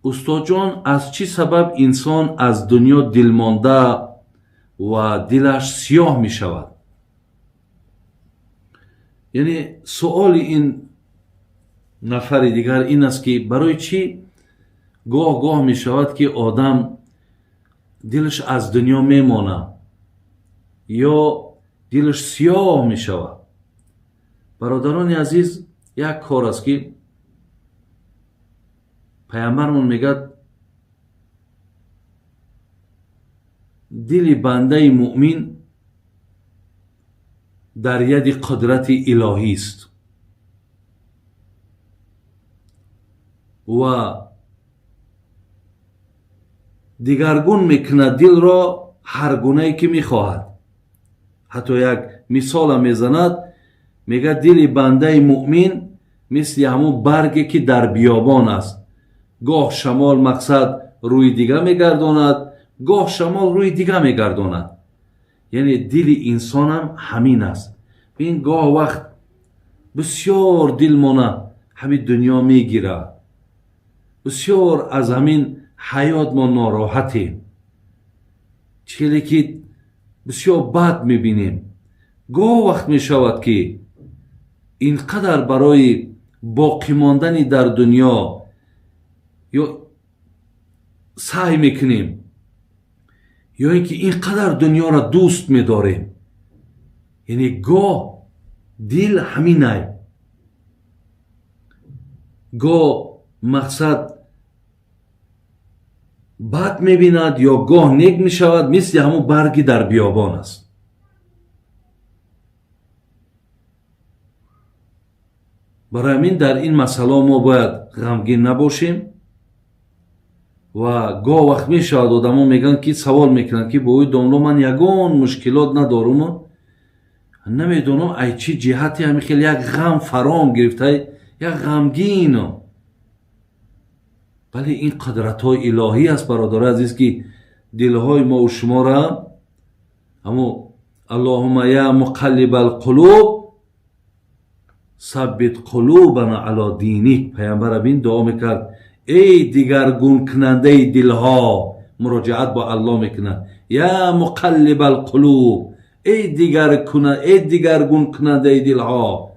استاد جان از چی سبب انسان از دنیا دلمانده و دلش سیاه می شود؟ یعنی سوال این نفر دیگر این است که برای چی گاه می شود که آدم دلش از دنیا می مانه یا دلش سیاه می شود؟ برادران عزیز، یک کار است که پیامبرمون میگه دل بنده مؤمن در ید قدرت الهی است و دیگرگون میکنه دل را هر گونه که میخواهد. حتی یک مثال میزند، میگه دل بنده مؤمن مثل همون برگی که در بیابان است، گاه شمال مقصد روی دیگه میگرداند، گاه شمال روی دیگه میگرداند. یعنی دل انسان هم همین است. این گاه وقت بسیار دل مانه همین دنیا میگیره، بسیار از همین حیات ما ناراحتیم، چیزی که بسیار بد میبینیم. گاه وقت میشود که اینقدر برای باقی ماندن در دنیا یا سعی میکنیم یا اینکه اینقدر دنیا را دوست میداریم. یعنی گاه دل همینه، گاه مقصد بد میبیند یا گاه نیک میشود، مثل همون برگی در بیابان است. برای همین در این مسئله ما باید غمگین نباشیم و گاه وقت میشود آدم میگن که سوال میکنن که بایی داملو من یگان مشکلات ندارم، نمیدونم ای چی جهتی همی خیلی یک غم فرام گرفته، یک غمگین. ولی این قدرت های الهی است برادر عزیز که دلهای ما و شما را همو اللهم یا مقلب القلوب ثبت قلوبنا علی دینک، پیامبر این دعا میکرد ای دیگرگون کننده دلها، مراجعت با الله میکنه، یا مقلب القلوب، ای دیگرگون کننده دلها،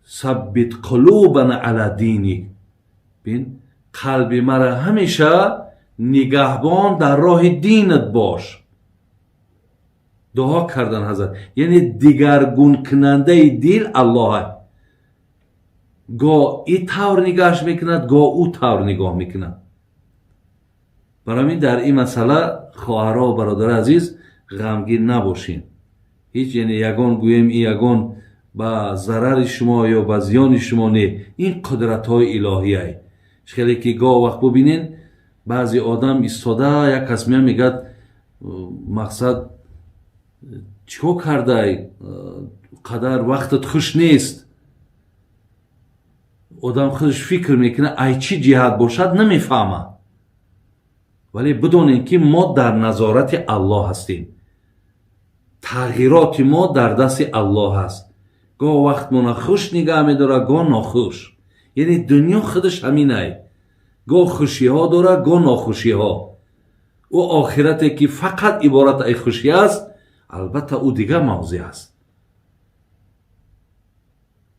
ثبت قلوبنا علی دینک، بین قلب مرا همیشه نگهبان در راه دینت باش. دعا کردن حضرت، یعنی دیگرگون کننده دل الله، گاه ای طور نگاهش میکند، گاه او طور نگاه میکند. برای همین در این مسئله خواهرها و برادر عزیز غمگین نباشین. هیچ یعنی یگان گویم این یگان با ضرر شما یا با زیان شما نه، این قدرت های الهی ای. خیلی که گاه وقت ببینین بعضی آدم ایستاده، یک کس میگه مقصد چیکار کرده، قدر وقتت خوش نیست. آدم خودش فکر میکنه ای چی جهت باشد نمیفهمه. ولی بدونین که ما در نظارت الله هستیم، تغییرات ما در دست الله هست. گاه وقت ما خوش نگاه میداره، گاه ناخوش. یعنی دنیا خودش همینه، گاه خوشی ها داره، گاه ناخوشی ها. و آخرتی که فقط عبارت ای خوشی است، البته او دیگه موضوع است.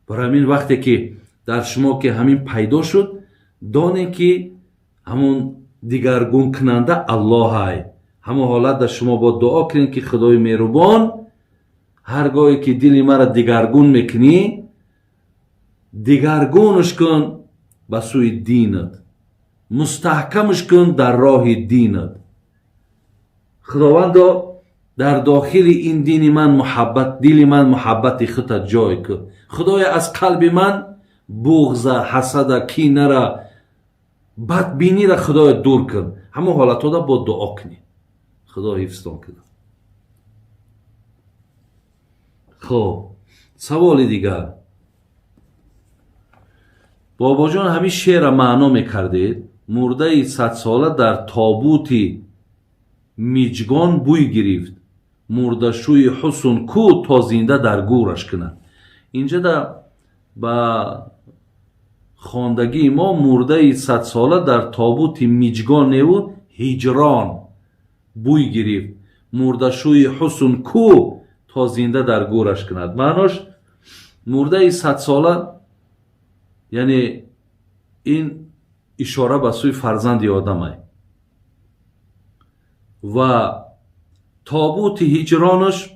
برای همین وقتی که در شما که همین پیدا شد، دانه که همون دیگرگون کننده الله های. همون حالت در شما با دعا کنید که خدای مهربان هرگاهی که دل مرا دیگرگون میکنی، دیگرگونش کن به سوی دینت، مستحکمش کن در راه دینت. خداوند در داخل این دین من محبت، دل من محبت خودت جای کن. خدای از قلب من بغض، حسد، کینه را، بدبینی را خدای دور کن. همه حالت ها با دعا کنی. خدا حفظتان کنه. خب سوال دیگر، بابا جان همین شعر را معنا میکردید، مرده 100 ساله در تابوتی میجگان بوی گرفت، مرده شوی حسن کو تا زنده در گورش کنند. اینجا در با خواندگی ما مرده 100 ساله در تابوت میجگان و هجران بوی گرفت. مردشوی حسن کو تا زنده در گورش کند. معناش مرده 100 ساله یعنی این اشاره به سوی فرزند آدم است و تابوت هجرانش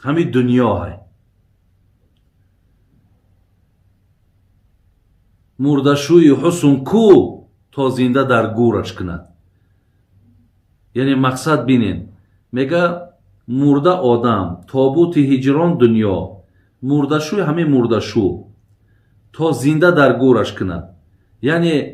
همین دنیا است. مردشوی حسن کو تا زنده در گورش کند. یعنی مقصد بینین میگه مرده آدم، تابوت هجران دنیا، مردشوی همین مردشو تا زنده در گورش کند. یعنی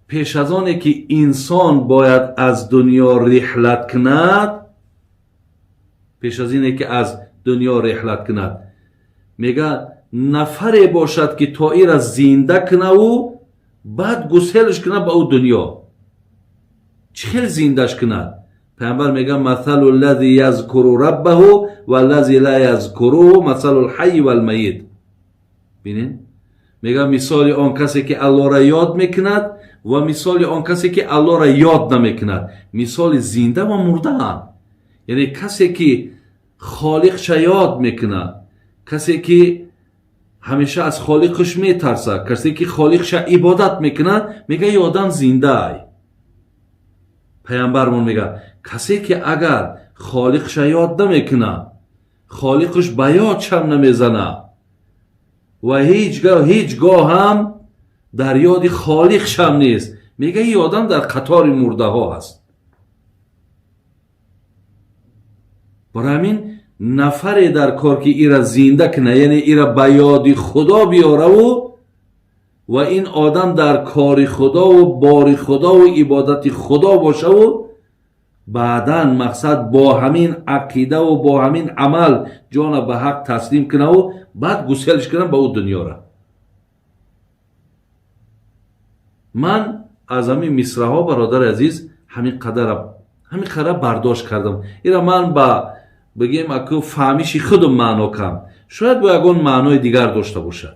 پیش از آنه که انسان باید از دنیا رحلت کند، پیش از اینه که از دنیا رحلت کند میگه نفری باشد که تا ای را زنده کنه و بعد گسلش کنه به او دنیا. چخیل زندش کنه؟ پیامبر میگه مثل الذی یذکر ربه و الذی لا یذکره مثل الحی و المیت. بینین میگه مثال آن کسی که الله را یاد میکند و مثال آن کسی که الله را یاد نمیکند. مثال زنده و مرده هم. یعنی کسی که خالقش یاد میکنه، کسی که همیشه از خالقش میترسه، کسی که خالقش عبادت میکنه، میگه ای آدم زنده ای. پیامبرمون میگه کسی که اگر خالقش یاد نمیکنه، خالقش به یادش هم نمیزنه و هیچگاه هم در یاد خالقش هم نیست، میگه ای آدم در قطار مرده ها هست. برای همین نفری در کار که ای را زنده کنه، یعنی ای را به یاد خدا بیاره و این آدم در کار خدا و بار خدا و عبادت خدا باشه و بعداً مقصد با همین عقیده و با همین عمل جان به حق تسلیم کنه و بعد گسلش کنه به او دنیا را. من از همین مصره ها برادر عزیز همین قدر برداشت کردم. ایرا من بگیم اکو فهمیشی خودم معنا کم، شاید با یکون معنای دیگر داشته باشد.